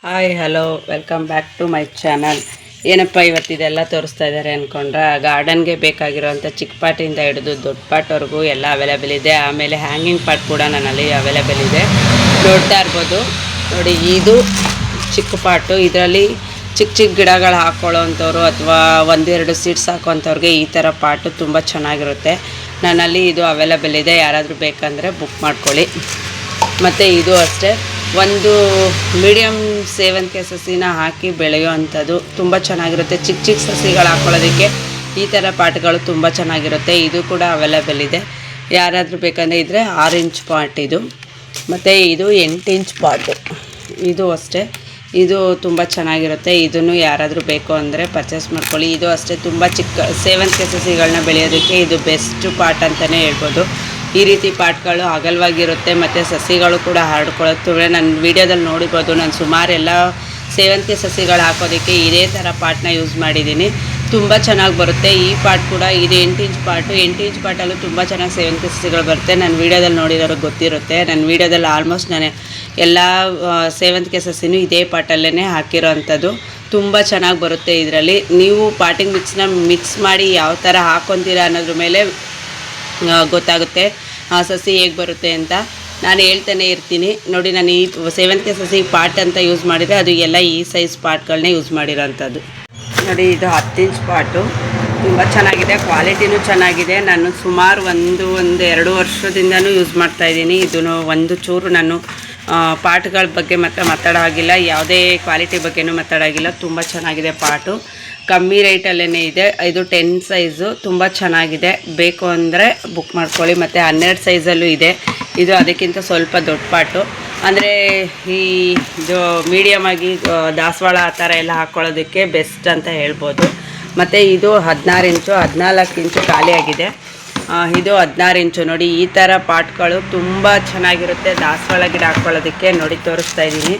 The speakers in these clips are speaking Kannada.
Hi hello welcome back to my channel. ಏನಪ್ಪ ಇವತ್ತಿದೆಲ್ಲ ತೋರಿಸ್ತಾ ಇದ್ದಾರೆ ಅಂದ್ಕೊಂಡ್ರೆ, ಗಾರ್ಡನ್ಗೆ ಬೇಕಾಗಿರೋಂಥ ಚಿಕ್ಕ ಪಾಟಿಂದ ಹಿಡಿದು ದೊಡ್ಡ ಪಾಟ್ವರೆಗೂ ಎಲ್ಲ ಅವೈಲೇಬಲ್ ಇದೆ. ಆಮೇಲೆ ಹ್ಯಾಂಗಿಂಗ್ ಪಾಟ್ ಕೂಡ ನನ್ನಲ್ಲಿ ಅವೈಲೇಬಲ್ ಇದೆ, ನೋಡ್ತಾ ಇರ್ಬೋದು. ನೋಡಿ, ಇದು ಚಿಕ್ಕ ಪಾಟು. ಇದರಲ್ಲಿ ಚಿಕ್ಕ ಚಿಕ್ಕ ಗಿಡಗಳು ಹಾಕ್ಕೊಳ್ಳೋವಂಥವ್ರು ಅಥವಾ ಒಂದೆರಡು ಸೀಡ್ಸ್ ಹಾಕೋವಂಥವ್ರಿಗೆ ಈ ಥರ ಪಾಟು ತುಂಬ ಚೆನ್ನಾಗಿರುತ್ತೆ. ನನ್ನಲ್ಲಿ ಇದು ಅವೈಲೇಬಲ್ ಇದೆ, ಯಾರಾದರೂ ಬೇಕಂದರೆ ಬುಕ್ ಮಾಡ್ಕೊಳ್ಳಿ. ಮತ್ತು ಇದು ಅಷ್ಟೇ, ಒಂದು ಮೀಡಿಯಮ್ ಸೇವಂತಿಗೆ ಸಸಿನ ಹಾಕಿ ಬೆಳೆಯೋ ಅಂಥದ್ದು ತುಂಬ ಚೆನ್ನಾಗಿರುತ್ತೆ. ಚಿಕ್ಕ ಚಿಕ್ಕ ಸಸಿಗಳು ಹಾಕ್ಕೊಳ್ಳೋದಕ್ಕೆ ಈ ಥರ ಪಾಟ್ಗಳು ತುಂಬ ಚೆನ್ನಾಗಿರುತ್ತೆ. ಇದು ಕೂಡ ಅವೈಲೇಬಲ್ ಇದೆ, ಯಾರಾದರೂ ಬೇಕಂದರೆ ಇದ್ದರೆ 6 ಇಂಚ್ ಪಾಟ್ ಇದು. ಮತ್ತು ಇದು 8 ಇಂಚ್ ಪಾಟು. ಇದು ಅಷ್ಟೇ, ಇದು ತುಂಬ ಚೆನ್ನಾಗಿರುತ್ತೆ. ಇದನ್ನು ಯಾರಾದರೂ ಬೇಕು ಅಂದರೆ ಪರ್ಚೇಸ್ ಮಾಡ್ಕೊಳ್ಳಿ. ಇದು ಅಷ್ಟೇ, ತುಂಬ ಚಿಕ್ಕ ಸೇವಂತಿಗೆ ಸಸಿಗಳನ್ನ ಬೆಳೆಯೋದಕ್ಕೆ ಇದು ಬೆಸ್ಟ್ ಪಾಟ್ ಅಂತಲೇ ಹೇಳ್ಬೋದು. ಈ ರೀತಿ ಪಾಟ್ಗಳು ಅಗಲವಾಗಿರುತ್ತೆ ಮತ್ತು ಸಸಿಗಳು ಕೂಡ ಹರಡ್ಕೊಳ್ಳುತ್ತವೆ. ನನ್ನ ವೀಡಿಯೋದಲ್ಲಿ ನೋಡಿರ್ಬೋದು, ನಾನು ಸುಮಾರೆಲ್ಲ ಸೇವಂತಿಗೆ ಸಸಿಗಳು ಹಾಕೋದಕ್ಕೆ ಇದೇ ಥರ ಪಾಟ್ನ ಯೂಸ್ ಮಾಡಿದ್ದೀನಿ. ತುಂಬ ಚೆನ್ನಾಗಿ ಬರುತ್ತೆ. ಈ ಪಾಟ್ ಕೂಡ ಇದು 8 ಇಂಚ್ ಪಾಟು. 8 ಇಂಚ್ ಪಾಟಲ್ಲೂ ತುಂಬ ಚೆನ್ನಾಗಿ ಸೇವಂತಿಗೆ ಸಸಿಗಳು ಬರುತ್ತೆ. ನನ್ನ ವೀಡಿಯೋದಲ್ಲಿ ನೋಡಿರೋರಿಗೆ ಗೊತ್ತಿರುತ್ತೆ. ನನ್ನ ವೀಡಿಯೋದಲ್ಲಿ ಆಲ್ಮೋಸ್ಟ್ ನಾನು ಎಲ್ಲ ಸೇವಂತಿಗೆ ಸಸಿನೂ ಇದೇ ಪಾಟಲ್ಲೇ ಹಾಕಿರೋ ಅಂಥದ್ದು. ತುಂಬ ಚೆನ್ನಾಗಿ ಬರುತ್ತೆ. ಇದರಲ್ಲಿ ನೀವು ಪಾಟಿಂಗ್ ಮಿಕ್ಸ್ ಮಾಡಿ ಯಾವ ಥರ ಹಾಕ್ಕೊತೀರಾ ಅನ್ನೋದ್ರ ಮೇಲೆ ಗೊತ್ತಾಗುತ್ತೆ ಆ ಸಸಿ ಹೇಗೆ ಬರುತ್ತೆ ಅಂತ. ನಾನು ಹೇಳ್ತಾನೆ ಇರ್ತೀನಿ. ನೋಡಿ, ನಾನು ಈ ಸೇವಂತಿಗೆ ಸಸಿ ಪಾಟ್ ಅಂತ ಯೂಸ್ ಮಾಡಿದರೆ ಅದು ಎಲ್ಲ ಈ ಸೈಜ್ ಪಾಟ್ಗಳನ್ನೇ ಯೂಸ್ ಮಾಡಿರೋಂಥದ್ದು. ನೋಡಿ, ಇದು 10 ಇಂಚ್ ಪಾಟು. ತುಂಬ ಚೆನ್ನಾಗಿದೆ, ಕ್ವಾಲಿಟಿನೂ ಚೆನ್ನಾಗಿದೆ. ನಾನು ಸುಮಾರು ಒಂದು 2 ವರ್ಷದಿಂದನೂ ಯೂಸ್ ಮಾಡ್ತಾಯಿದ್ದೀನಿ. ಇದನ್ನು ಒಂದು ಚೂರು ನಾನು ಪಾಟ್ಗಳ ಬಗ್ಗೆ ಮಾತಾಡೋ ಹಾಗಿಲ್ಲ, ಯಾವುದೇ ಕ್ವಾಲಿಟಿ ಬಗ್ಗೆನೂ ಮಾತಾಡೋಗಿಲ್ಲ. ತುಂಬ ಚೆನ್ನಾಗಿದೆ ಪಾಟು, ಕಮ್ಮಿ ರೇಟಲ್ಲೇ ಇದೆ. ಇದು 10 ಸೈಜು, ತುಂಬ ಚೆನ್ನಾಗಿದೆ. ಬೇಕು ಅಂದರೆ ಬುಕ್ ಮಾಡ್ಕೊಳ್ಳಿ. ಮತ್ತು 12 ಸೈಜಲ್ಲೂ ಇದೆ. ಇದು ಅದಕ್ಕಿಂತ ಸ್ವಲ್ಪ ದೊಡ್ಡ ಪಾಟು, ಅಂದರೆ ಇದು ಮೀಡಿಯಮಾಗಿ ದಾಸವಾಳ ಆ ಥರ ಎಲ್ಲ ಹಾಕ್ಕೊಳ್ಳೋದಕ್ಕೆ ಬೆಸ್ಟ್ ಅಂತ ಹೇಳ್ಬೋದು. ಮತ್ತು ಇದು 16 ಇಂಚು, 14 ಇಂಚು ಖಾಲಿಯಾಗಿದೆ. ಇದು 16 ಇಂಚು. ನೋಡಿ, ಈ ಥರ ಪಾಟ್ಗಳು ತುಂಬ ಚೆನ್ನಾಗಿರುತ್ತೆ ದಾಸವಾಳ ಗಿಡ ಹಾಕ್ಕೊಳ್ಳೋದಕ್ಕೆ. ನೋಡಿ, ತೋರಿಸ್ತಾ ಇದ್ದೀನಿ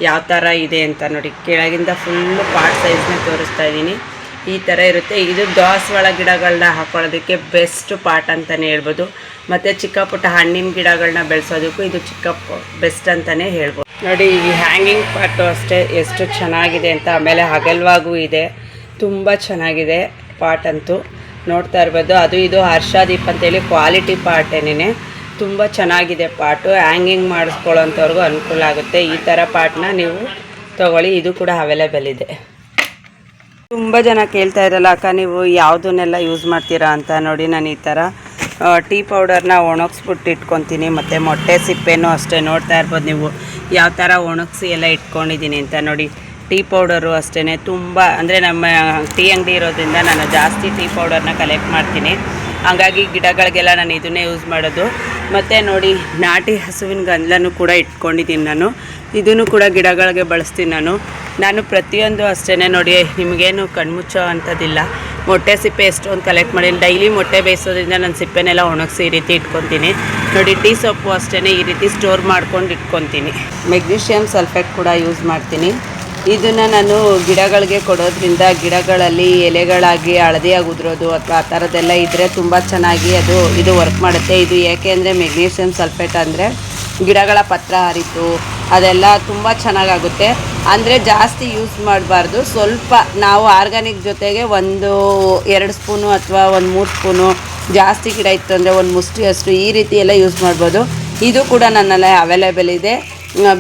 ಯಾವ ಥರ ಇದೆ ಅಂತ. ನೋಡಿ, ಕೆಳಗಿಂದ ಫುಲ್ಲು ಪಾಟ್ ಸೈಜ್ನೇ ತೋರಿಸ್ತಾ ಇದ್ದೀನಿ. ಈ ಥರ ಇರುತ್ತೆ. ಇದು ದಾಸವಾಳ ಗಿಡಗಳನ್ನ ಹಾಕ್ಕೊಳ್ಳೋದಕ್ಕೆ ಬೆಸ್ಟ್ ಪಾಟ್ ಅಂತಲೇ ಹೇಳ್ಬೋದು. ಮತ್ತು ಚಿಕ್ಕ ಪುಟ್ಟ ಹಣ್ಣಿನ ಗಿಡಗಳನ್ನ ಬೆಳೆಸೋದಕ್ಕೂ ಇದು ಬೆಸ್ಟ್ ಅಂತಲೇ ಹೇಳ್ಬೋದು. ನೋಡಿ, ಈ ಹ್ಯಾಂಗಿಂಗ್ ಪಾಟು ಅಷ್ಟೇ ಎಷ್ಟು ಚೆನ್ನಾಗಿದೆ ಅಂತ. ಆಮೇಲೆ ಅಗಲವಾಗೂ ಇದೆ, ತುಂಬ ಚೆನ್ನಾಗಿದೆ ಪಾಟ್ ಅಂತೂ. ನೋಡ್ತಾ ಇರ್ಬೋದು. ಅದು ಇದು ಹರ್ಷದೀಪ್ ಅಂತೇಳಿ ಕ್ವಾಲಿಟಿ ಪಾಟೇನೇ, ತುಂಬ ಚೆನ್ನಾಗಿದೆ ಪಾಟು. ಹ್ಯಾಂಗಿಂಗ್ ಮಾಡಿಸ್ಕೊಳ್ಳೋಂಥವ್ರಿಗೂ ಅನುಕೂಲ ಆಗುತ್ತೆ. ಈ ಥರ ಪಾಟ್ನ ನೀವು ತೊಗೊಳ್ಳಿ, ಇದು ಕೂಡ ಅವೈಲೇಬಲ್ ಇದೆ. ತುಂಬ ಜನ ಕೇಳ್ತಾ ಇರಲ್ಲ, ಅಕ್ಕ ನೀವು ಯಾವುದನ್ನೆಲ್ಲ ಯೂಸ್ ಮಾಡ್ತೀರಾ ಅಂತ. ನೋಡಿ, ನಾನು ಈ ಥರ ಟೀ ಪೌಡರ್ನ ಒಣಗಿಸ್ಬಿಟ್ಟು ಇಟ್ಕೊತೀನಿ. ಮತ್ತು ಮೊಟ್ಟೆ ಸಿಪ್ಪೆನೂ ಅಷ್ಟೇ. ನೋಡ್ತಾ ಇರ್ಬೋದು ನೀವು ಯಾವ ಥರ ಒಣಗಿಸಿ ಎಲ್ಲ ಇಟ್ಕೊಂಡಿದ್ದೀನಿ ಅಂತ. ನೋಡಿ, ಟೀ ಪೌಡರು ಅಷ್ಟೇ. ತುಂಬ ಅಂದರೆ ನಮ್ಮ ಟೀ ಅಂಗಡಿ ಇರೋದ್ರಿಂದ ನಾನು ಜಾಸ್ತಿ ಟೀ ಪೌಡರ್ನ ಕಲೆಕ್ಟ್ ಮಾಡ್ತೀನಿ. ಹಾಗಾಗಿ ಗಿಡಗಳಿಗೆಲ್ಲ ನಾನು ಇದನ್ನೇ ಯೂಸ್ ಮಾಡೋದು. ಮತ್ತು ನೋಡಿ, ನಾಟಿ ಹಸುವಿನ ಗಂಜಲನ್ನು ಕೂಡ ಇಟ್ಕೊಂಡಿದ್ದೀನಿ ನಾನು. ಇದನ್ನು ಕೂಡ ಗಿಡಗಳಿಗೆ ಬಳಸ್ತೀನಿ ನಾನು ಪ್ರತಿಯೊಂದು ಅಷ್ಟೇ. ನೋಡಿ, ನಿಮಗೇನು ಕಣ್ಮುಚ್ಚೋ ಅಂಥದ್ದಿಲ್ಲ. ಮೊಟ್ಟೆ ಸಿಪ್ಪೆ ಎಷ್ಟೊಂದು ಕಲೆಕ್ಟ್ ಮಾಡಿ ಡೈಲಿ ಮೊಟ್ಟೆ ಬೇಯಿಸೋದ್ರಿಂದ ನಾನು ಸಿಪ್ಪೆನೆಲ್ಲ ಒಣಗಿಸಿ ಈ ರೀತಿ ಇಟ್ಕೊತೀನಿ. ನೋಡಿ, ಟೀ ಸೊಪ್ಪು ಅಷ್ಟೇ ಈ ರೀತಿ ಸ್ಟೋರ್ ಮಾಡ್ಕೊಂಡು ಇಟ್ಕೊತೀನಿ. ಮೆಗ್ನೀಷಿಯಮ್ ಸಲ್ಫೇಟ್ ಕೂಡ ಯೂಸ್ ಮಾಡ್ತೀನಿ. ಇದನ್ನು ನಾನು ಗಿಡಗಳಿಗೆ ಕೊಡೋದ್ರಿಂದ ಗಿಡಗಳಲ್ಲಿ ಎಲೆಗಳಾಗಿ ಹಳದಿಯಾಗಿ ಉದುರೋದು ಅಥವಾ ಆ ಥರದ್ದೆಲ್ಲ ಇದ್ದರೆ ತುಂಬ ಚೆನ್ನಾಗಿ ಇದು ವರ್ಕ್ ಮಾಡುತ್ತೆ. ಇದು ಏಕೆ ಅಂದರೆ ಮೆಗ್ನೀಷಿಯಮ್ ಸಲ್ಫೇಟ್ ಅಂದರೆ ಗಿಡಗಳ ಪತ್ರ ಹರಿತು ಅದೆಲ್ಲ ತುಂಬ ಚೆನ್ನಾಗಾಗುತ್ತೆ. ಅಂದರೆ ಜಾಸ್ತಿ ಯೂಸ್ ಮಾಡಬಾರ್ದು. ಸ್ವಲ್ಪ ನಾವು ಆರ್ಗ್ಯಾನಿಕ್ ಜೊತೆಗೆ 1-2 ಸ್ಪೂನು ಅಥವಾ 1-3 ಸ್ಪೂನು, ಜಾಸ್ತಿ ಗಿಡ ಇತ್ತು ಅಂದರೆ 1 ಮುಷ್ಟಿಯಷ್ಟು ಈ ರೀತಿ ಎಲ್ಲ ಯೂಸ್ ಮಾಡ್ಬೋದು. ಇದು ಕೂಡ ನನ್ನಲ್ಲಿ ಅವೈಲೇಬಲ್ ಇದೆ,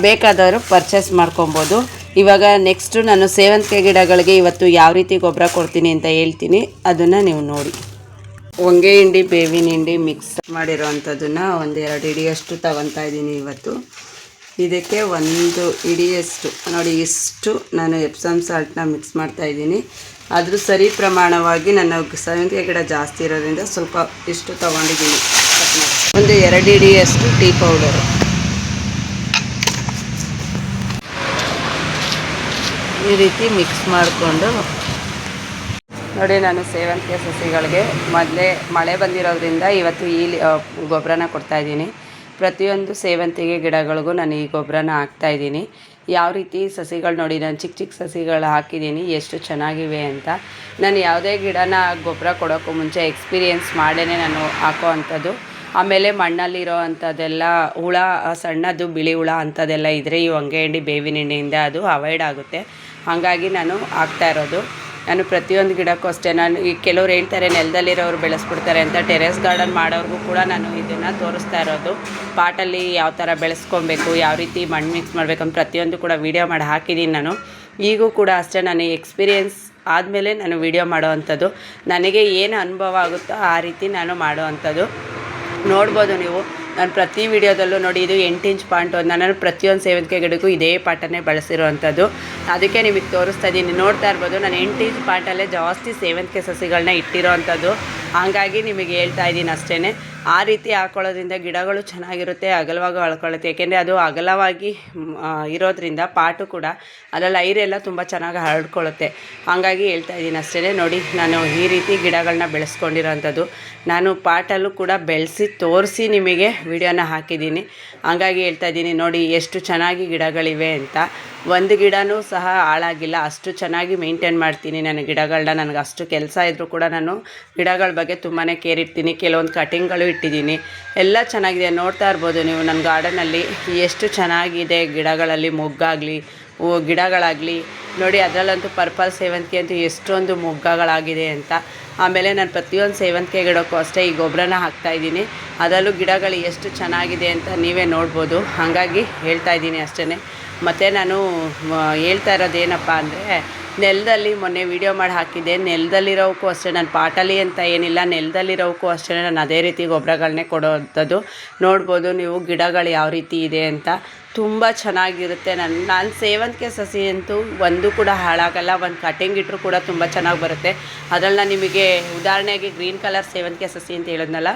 ಬೇಕಾದವರು ಪರ್ಚೇಸ್ ಮಾಡ್ಕೊಬೋದು. ಇವಾಗ ನೆಕ್ಸ್ಟು ನಾನು ಸೇವಂತಿಗೆ ಗಿಡಗಳಿಗೆ ಇವತ್ತು ಯಾವ ರೀತಿ ಗೊಬ್ಬರ ಕೊಡ್ತೀನಿ ಅಂತ ಹೇಳ್ತೀನಿ, ಅದನ್ನು ನೀವು ನೋಡಿ. ಹೊಂಗೆ ಹಿಂಡಿ, ಬೇವಿನ ಹಿಂಡಿ ಮಿಕ್ಸ್ ಮಾಡಿರೋವಂಥದ್ದನ್ನು 1-2 ಹಿಡಿಯಷ್ಟು ತಗೊತಾ ಇದ್ದೀನಿ ಇವತ್ತು. ಇದಕ್ಕೆ 1 ಹಿಡಿಯಷ್ಟು ನೋಡಿ ಇಷ್ಟು ನಾನು ಎಪ್ಸಮ್ ಸಾಲ್ಟನ್ನ ಮಿಕ್ಸ್ ಮಾಡ್ತಾಯಿದ್ದೀನಿ. ಆದರೂ ಸರಿ ಪ್ರಮಾಣವಾಗಿ ನನ್ನ ಸೇವಂತಿಗೆ ಗಿಡ ಜಾಸ್ತಿ ಇರೋದ್ರಿಂದ ಸ್ವಲ್ಪ ಇಷ್ಟು ತೊಗೊಂಡಿದ್ದೀನಿ. 1-2 ಹಿಡಿಯಷ್ಟು ಟೀ ಪೌಡರು. ಈ ರೀತಿ ಮಿಕ್ಸ್ ಮಾಡಿಕೊಂಡು ನೋಡಿ, ನಾನು ಸೇವಂತಿಗೆ ಸಸಿಗಳಿಗೆ ಮೊದಲೇ ಮಳೆ ಬಂದಿರೋದ್ರಿಂದ ಇವತ್ತು ಈ ಗೊಬ್ಬರನ ಕೊಡ್ತಾಯಿದ್ದೀನಿ. ಪ್ರತಿಯೊಂದು ಸೇವಂತಿಗೆ ಗಿಡಗಳಿಗೂ ನಾನು ಈ ಗೊಬ್ಬರನ ಹಾಕ್ತಾಯಿದ್ದೀನಿ. ಯಾವ ರೀತಿ ಸಸಿಗಳು ನೋಡಿ, ನಾನು ಚಿಕ್ಕ ಚಿಕ್ಕ ಸಸಿಗಳು ಹಾಕಿದ್ದೀನಿ ಎಷ್ಟು ಚೆನ್ನಾಗಿವೆ ಅಂತ. ನಾನು ಯಾವುದೇ ಗಿಡನ ಗೊಬ್ಬರ ಕೊಡೋಕ್ಕೂ ಮುಂಚೆ ಎಕ್ಸ್ಪೀರಿಯೆನ್ಸ್ ಮಾಡೇ ನಾನು ಹಾಕೋ ಅಂಥದ್ದು. ಆಮೇಲೆ ಮಣ್ಣಲ್ಲಿರೋ ಅಂಥದ್ದೆಲ್ಲ ಹುಳ, ಸಣ್ಣದು ಬಿಳಿ ಹುಳ ಅಂಥದ್ದೆಲ್ಲ ಇದ್ದರೆ ಈ ಹೊಂಗೆ ಹಿಂಡಿ ಬೇವಿನ ಎಣ್ಣೆಯಿಂದ ಅದು ಅವಾಯ್ಡ್ ಆಗುತ್ತೆ. ಹಾಗಾಗಿ ನಾನು ಹಾಕ್ತಾ ಇರೋದು. ನಾನು ಪ್ರತಿಯೊಂದು ಗಿಡಕ್ಕೂ ಅಷ್ಟೇ, ನಾನು ಈ ಕೆಲವ್ರು ಹೇಳ್ತಾರೆ ನೆಲದಲ್ಲಿರೋರು ಬೆಳೆಸ್ಬಿಡ್ತಾರೆ ಅಂತ. ಟೆರೆಸ್ ಗಾರ್ಡನ್ ಮಾಡೋರಿಗೂ ಕೂಡ ನಾನು ಇದನ್ನು ತೋರಿಸ್ತಾ ಇರೋದು. ಪಾಟಲ್ಲಿ ಯಾವ ಥರ ಬೆಳೆಸ್ಕೊಬೇಕು, ಯಾವ ರೀತಿ ಮಣ್ಣು ಮಿಕ್ಸ್ ಮಾಡಬೇಕಂತ ಪ್ರತಿಯೊಂದು ಕೂಡ ವೀಡಿಯೋ ಮಾಡಿ ಹಾಕಿದ್ದೀನಿ ನಾನು. ಈಗೂ ಕೂಡ ಅಷ್ಟೇ, ನನಗೆ ಎಕ್ಸ್ಪೀರಿಯೆನ್ಸ್ ಆದಮೇಲೆ ನಾನು ವೀಡಿಯೋ ಮಾಡೋ ಅಂಥದ್ದು. ನನಗೆ ಏನು ಅನುಭವ ಆಗುತ್ತೋ ಆ ರೀತಿ ನಾನು ಮಾಡೋ ಅಂಥದ್ದು. ನೋಡ್ಬೋದು ನೀವು, ನಾನು ಪ್ರತಿ ವಿಡಿಯೋದಲ್ಲೂ ನೋಡಿ, ಇದು 8 ಇಂಚ್ ಪಾಟ್. ನಾನು ಪ್ರತಿಯೊಂದು ಸೇವಂತಿಗೆ ಗಿಡಕ್ಕೂ ಇದೇ ಪಾಟನ್ನೇ ಬಳಸಿರುವಂಥದ್ದು. ಅದಕ್ಕೆ ನಿಮಗೆ ತೋರಿಸ್ತಾ ಇದ್ದೀನಿ. ನೋಡ್ತಾ ಇರ್ಬೋದು, ನಾನು 8 ಇಂಚ್ ಪಾಟಲ್ಲೇ ಜಾಸ್ತಿ ಸೇವಂತಿಗೆ ಸಸಿಗಳನ್ನ ಇಟ್ಟಿರೋ ಅಂಥದ್ದು. ಹಾಗಾಗಿ ನಿಮಗೆ ಹೇಳ್ತಾ ಇದ್ದೀನಿ ಅಷ್ಟೇ. ಆ ರೀತಿ ಹಾಕೊಳ್ಳೋದ್ರಿಂದ ಗಿಡಗಳು ಚೆನ್ನಾಗಿರುತ್ತೆ, ಅಗಲವಾಗಿ ಹಳ್ಕೊಳ್ಳುತ್ತೆ. ಏಕೆಂದರೆ ಅದು ಅಗಲವಾಗಿ ಇರೋದ್ರಿಂದ ಪಾಟು ಕೂಡ ಅದರಲ್ಲಿ ಐರೆಲ್ಲ ತುಂಬ ಚೆನ್ನಾಗಿ ಹರಡ್ಕೊಳ್ಳುತ್ತೆ. ಹಾಗಾಗಿ ಹೇಳ್ತಾ ಇದ್ದೀನಿ ಅಷ್ಟೇ. ನೋಡಿ, ನಾನು ಈ ರೀತಿ ಗಿಡಗಳನ್ನ ಬೆಳೆಸ್ಕೊಂಡಿರೋವಂಥದ್ದು. ನಾನು ಪಾಟಲ್ಲೂ ಕೂಡ ಬೆಳೆಸಿ ತೋರಿಸಿ ನಿಮಗೆ ವಿಡಿಯೋನ ಹಾಕಿದ್ದೀನಿ. ಹಾಗಾಗಿ ಹೇಳ್ತಾ ಇದ್ದೀನಿ ನೋಡಿ ಎಷ್ಟು ಚೆನ್ನಾಗಿ ಗಿಡಗಳಿವೆ ಅಂತ. ಒಂದು ಗಿಡನೂ ಸಹ ಹಾಳಾಗಿಲ್ಲ, ಅಷ್ಟು ಚೆನ್ನಾಗಿ ಮೇಂಟೈನ್ ಮಾಡ್ತೀನಿ ನಾನು ಗಿಡಗಳನ್ನ. ನನಗೆ ಅಷ್ಟು ಕೆಲಸ ಇದ್ದರೂ ಕೂಡ ನಾನು ಗಿಡಗಳ ಬಗ್ಗೆ ತುಂಬಾ ಕೇರ್ ಇಡ್ತೀನಿ. ಕೆಲವೊಂದು ಕಟಿಂಗ್ಗಳು ಇಟ್ಟಿದ್ದೀನಿ, ಎಲ್ಲ ಚೆನ್ನಾಗಿದೆ. ನೋಡ್ತಾ ಇರ್ಬೋದು ನೀವು ನನ್ನ ಗಾರ್ಡನಲ್ಲಿ ಎಷ್ಟು ಚೆನ್ನಾಗಿದೆ. ಗಿಡಗಳಲ್ಲಿ ಮೊಗ್ಗಾಗಲಿ ಗಿಡಗಳಾಗಲಿ ನೋಡಿ, ಅದರಲ್ಲಂತೂ ಪರ್ಪಲ್ ಸೇವಂತಿಗೆ ಅಂತೂ ಎಷ್ಟೊಂದು ಮೊಗ್ಗಗಳಾಗಿದೆ ಅಂತ. ಆಮೇಲೆ ನಾನು ಪ್ರತಿಯೊಂದು ಸೇವಂತಿಗೆ ಗಿಡಕ್ಕೂ ಅಷ್ಟೇ ಈ ಗೊಬ್ಬರನ ಹಾಕ್ತಾಯಿದ್ದೀನಿ. ಅದರಲ್ಲೂ ಗಿಡಗಳು ಎಷ್ಟು ಚೆನ್ನಾಗಿದೆ ಅಂತ ನೀವೇ ನೋಡ್ಬೋದು. ಹಾಗಾಗಿ ಹೇಳ್ತಾ ಇದ್ದೀನಿ ಅಷ್ಟೇ. ಮತ್ತು ನಾನು ಹೇಳ್ತಾ ಇರೋದೇನಪ್ಪ ಅಂದರೆ, ನೆಲದಲ್ಲಿ ಮೊನ್ನೆ ವೀಡಿಯೋ ಮಾಡಿ ಹಾಕಿದ್ದೆ. ನೆಲದಲ್ಲಿರೋವಕ್ಕೂ ಅಷ್ಟೇ, ನಾನು ಪಾಟಲ್ಲಿ ಅಂತ ಏನಿಲ್ಲ, ನೆಲದಲ್ಲಿರೋವಕ್ಕೂ ಅಷ್ಟೇ ನಾನು ಅದೇ ರೀತಿ ಗೊಬ್ಬರಗಳನ್ನೇ ಕೊಡೋವಂಥದ್ದು. ನೋಡ್ಬೋದು ನೀವು ಗಿಡಗಳು ಯಾವ ರೀತಿ ಇದೆ ಅಂತ. ತುಂಬ ಚೆನ್ನಾಗಿರುತ್ತೆ. ನಾನು ಸೇವಂತಿಗೆ ಸಸಿ ಅಂತೂ ಒಂದು ಕೂಡ ಹಾಳಾಗಲ್ಲ. ಒಂದು ಕಟಿಂಗ್ ಇಟ್ಟರು ಕೂಡ ತುಂಬ ಚೆನ್ನಾಗಿ ಬರುತ್ತೆ. ಅದರಲ್ಲಿ ನಾನು ನಿಮಗೆ ಉದಾಹರಣೆಗೆ ಗ್ರೀನ್ ಕಲರ್ ಸೇವಂತಿಗೆ ಸಸಿ ಅಂತ ಹೇಳಿದ್ನಲ್ಲ,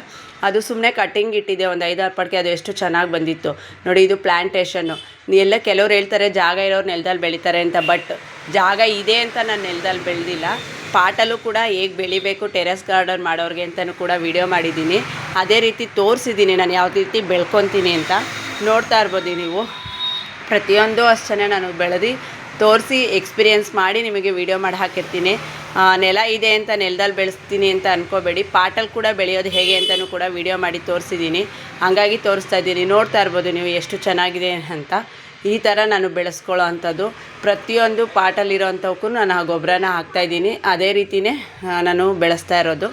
ಅದು ಸುಮ್ಮನೆ ಕಟಿಂಗ್ ಇಟ್ಟಿದ್ದೆ ಒಂದು 5-6 ಪಟ್ಕೆ. ಅದು ಎಷ್ಟು ಚೆನ್ನಾಗಿ ಬಂದಿತ್ತು ನೋಡಿ. ಇದು ಪ್ಲ್ಯಾಂಟೇಷನ್ನು. ಎಲ್ಲ ಕೆಲವ್ರು ಹೇಳ್ತಾರೆ ಜಾಗ ಇರೋರು ನೆಲದಲ್ಲಿ ಬೆಳೀತಾರೆ ಅಂತ. ಬಟ್ ಜಾಗ ಇದೆ ಅಂತ ನಾನು ನೆಲದಲ್ಲಿ ಬೆಳೆದಿಲ್ಲ. ಪಾಟಲ್ಲೂ ಕೂಡ ಹೇಗೆ ಬೆಳಿಬೇಕು ಟೆರೆಸ್ ಗಾರ್ಡನ್ ಮಾಡೋರಿಗೆ ಅಂತಲೂ ಕೂಡ ವಿಡಿಯೋ ಮಾಡಿದ್ದೀನಿ. ಅದೇ ರೀತಿ ತೋರಿಸಿದ್ದೀನಿ ನಾನು ಯಾವ ರೀತಿ ಬೆಳ್ಕೊತೀನಿ ಅಂತ. ನೋಡ್ತಾ ಇರ್ಬೋದು ನೀವು, ಪ್ರತಿಯೊಂದು ಅಷ್ಟೇ ನಾನು ಬೆಳೆದು ತೋರಿಸಿ ಎಕ್ಸ್ಪೀರಿಯೆನ್ಸ್ ಮಾಡಿ ನಿಮಗೆ ವಿಡಿಯೋ ಮಾಡಿ ಹಾಕಿರ್ತೀನಿ. ನೆಲ ಇದೆ ಅಂತ ನೆಲದಲ್ಲಿ ಬೆಳೆಸ್ತೀನಿ ಅಂತ ಅಂದ್ಕೋಬೇಡಿ. ಪಾಟಲ್ಲಿ ಕೂಡ ಬೆಳೆಯೋದು ಹೇಗೆ ಅಂತಲೂ ಕೂಡ ವಿಡಿಯೋ ಮಾಡಿ ತೋರಿಸಿದ್ದೀನಿ. ಹಾಗಾಗಿ ತೋರಿಸ್ತಾ ಇದ್ದೀನಿ. ನೋಡ್ತಾ ಇರ್ಬೋದು ನೀವು ಎಷ್ಟು ಚೆನ್ನಾಗಿದೆ ಅಂತ. ಈ ಥರ ನಾನು ಬೆಳೆಸ್ಕೊಳ್ಳೋ ಅಂಥದ್ದು. ಪ್ರತಿಯೊಂದು ಪಾಟಲ್ಲಿರೋವಂಥವಕ್ಕೂ ನಾನು ಆ ಗೊಬ್ಬರನ ಹಾಕ್ತಾಯಿದ್ದೀನಿ. ಅದೇ ರೀತಿಯೇ ನಾನು ಬೆಳೆಸ್ತಾ ಇರೋದು.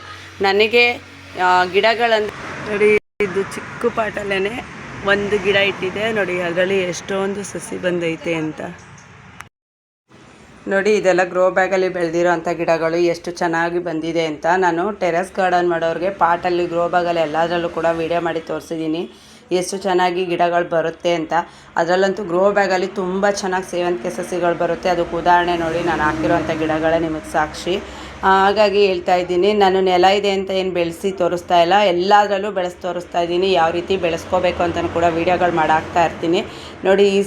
ನನಗೆ ಗಿಡಗಳನ್ನು ನೋಡಿ, ಇದು ಚಿಕ್ಕ ಪಾಟಲ್ಲೇ ಒಂದು ಗಿಡ ಇಟ್ಟಿದೆ ನೋಡಿ, ಅದರಲ್ಲಿ ಎಷ್ಟೊಂದು ಸಸಿ ಬಂದೈತೆ ಅಂತ ನೋಡಿ. ಇದೆಲ್ಲ ಗ್ರೋ ಬ್ಯಾಗಲ್ಲಿ ಬೆಳೆದಿರೋ ಅಂಥ ಗಿಡಗಳು ಎಷ್ಟು ಚೆನ್ನಾಗಿ ಬಂದಿದೆ ಅಂತ. ನಾನು ಟೆರೆಸ್ ಗಾರ್ಡನ್ ಮಾಡೋರಿಗೆ ಪಾಟಲ್ಲಿ ಗ್ರೋ ಬ್ಯಾಗಲ್ಲಿ ಎಲ್ಲದರಲ್ಲೂ ಕೂಡ ವಿಡಿಯೋ ಮಾಡಿ ತೋರಿಸಿದ್ದೀನಿ ಎಷ್ಟು ಚೆನ್ನಾಗಿ ಗಿಡಗಳು ಬರುತ್ತೆ ಅಂತ. ಅದರಲ್ಲಂತೂ ಗ್ರೋ ಬ್ಯಾಗಲ್ಲಿ ತುಂಬ ಚೆನ್ನಾಗಿ ಸೇವಂತಿಗೆ ಸಸಿಗಳು ಬರುತ್ತೆ. ಅದಕ್ಕೆ ಉದಾಹರಣೆ ನೋಡಿ, ನಾನು ಹಾಕಿರೋಂಥ ಗಿಡಗಳೇ ನಿಮಗೆ ಸಾಕ್ಷಿ. ಹಾಗಾಗಿ ಹೇಳ್ತಾ ಇದ್ದೀನಿ, ನಾನು ನೆಲ ಇದೆ ಅಂತ ಏನು ಬೆಳೆಸಿ ತೋರಿಸ್ತಾ ಇಲ್ಲ, ಎಲ್ಲದರಲ್ಲೂ ಬೆಳೆಸಿ ತೋರಿಸ್ತಾ ಇದ್ದೀನಿ. ಯಾವ ರೀತಿ ಬೆಳೆಸ್ಕೋಬೇಕು ಅಂತಲೂ ಕೂಡ ವೀಡಿಯೋಗಳು ಮಾಡಿ ಹಾಕ್ತಾ ಇರ್ತೀನಿ ನೋಡಿ. ಈ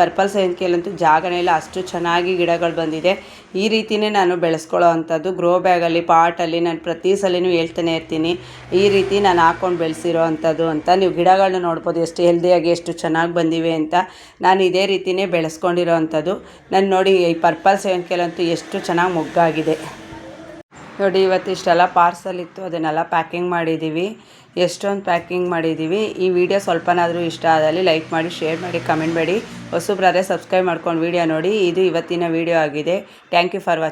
ಪರ್ಪಲ್ ಸೇವಂತಿಗೆಯಲ್ಲಂತೂ ಜಾಗನೇ ಇಲ್ಲ, ಅಷ್ಟು ಚೆನ್ನಾಗಿ ಗಿಡಗಳು ಬಂದಿದೆ. ಈ ರೀತಿಯೇ ನಾನು ಬೆಳೆಸ್ಕೊಳ್ಳೋ ಅಂಥದ್ದು. ಗ್ರೋ ಬ್ಯಾಗಲ್ಲಿ ಪಾಟಲ್ಲಿ ನಾನು ಪ್ರತಿ ಸಲನೂ ಹೇಳ್ತಾನೆ ಇರ್ತೀನಿ, ಈ ರೀತಿ ನಾನು ಹಾಕ್ಕೊಂಡು ಬೆಳೆಸಿರೋ ಅಂಥದ್ದು ಅಂತ. ನೀವು ಗಿಡಗಳನ್ನ ನೋಡ್ಬೋದು ಎಷ್ಟು ಹೆಲ್ದಿಯಾಗಿ ಎಷ್ಟು ಚೆನ್ನಾಗಿ ಬಂದಿವೆ ಅಂತ. ನಾನು ಇದೇ ರೀತಿಯೇ ಬೆಳೆಸ್ಕೊಂಡಿರೋ ಅಂಥದ್ದು. ನಾನು ನೋಡಿ, ಈ ಪರ್ಪಲ್ ಸೇವಂತಿಗೆಯಲ್ಲಂತೂ ಎಷ್ಟು ಚೆನ್ನಾಗಿ ಮೊಗ್ಗಾಗಿದೆ ನೋಡಿ. ಇವತ್ತು ಇಷ್ಟೆಲ್ಲ ಪಾರ್ಸಲ್ ಇತ್ತು, ಅದನ್ನೆಲ್ಲ ಪ್ಯಾಕಿಂಗ್ ಮಾಡಿದ್ದೀವಿ. ಎಷ್ಟೊಂದು ಪ್ಯಾಕಿಂಗ್ ಮಾಡಿದ್ದೀವಿ. ಈ ವಿಡಿಯೋ ಸ್ವಲ್ಪನಾದರೂ ಇಷ್ಟ ಆದಲ್ಲಿ ಲೈಕ್ ಮಾಡಿ, ಶೇರ್ ಮಾಡಿ, ಕಮೆಂಟ್ ಮಾಡಿ. ಹೊಸಬ್ರಾದರೆ ಸಬ್ಸ್ಕ್ರೈಬ್ ಮಾಡ್ಕೊಂಡು ವಿಡಿಯೋ ನೋಡಿ. ಇದು ಇವತ್ತಿನ ವಿಡಿಯೋ ಆಗಿದೆ. Thank you for watching.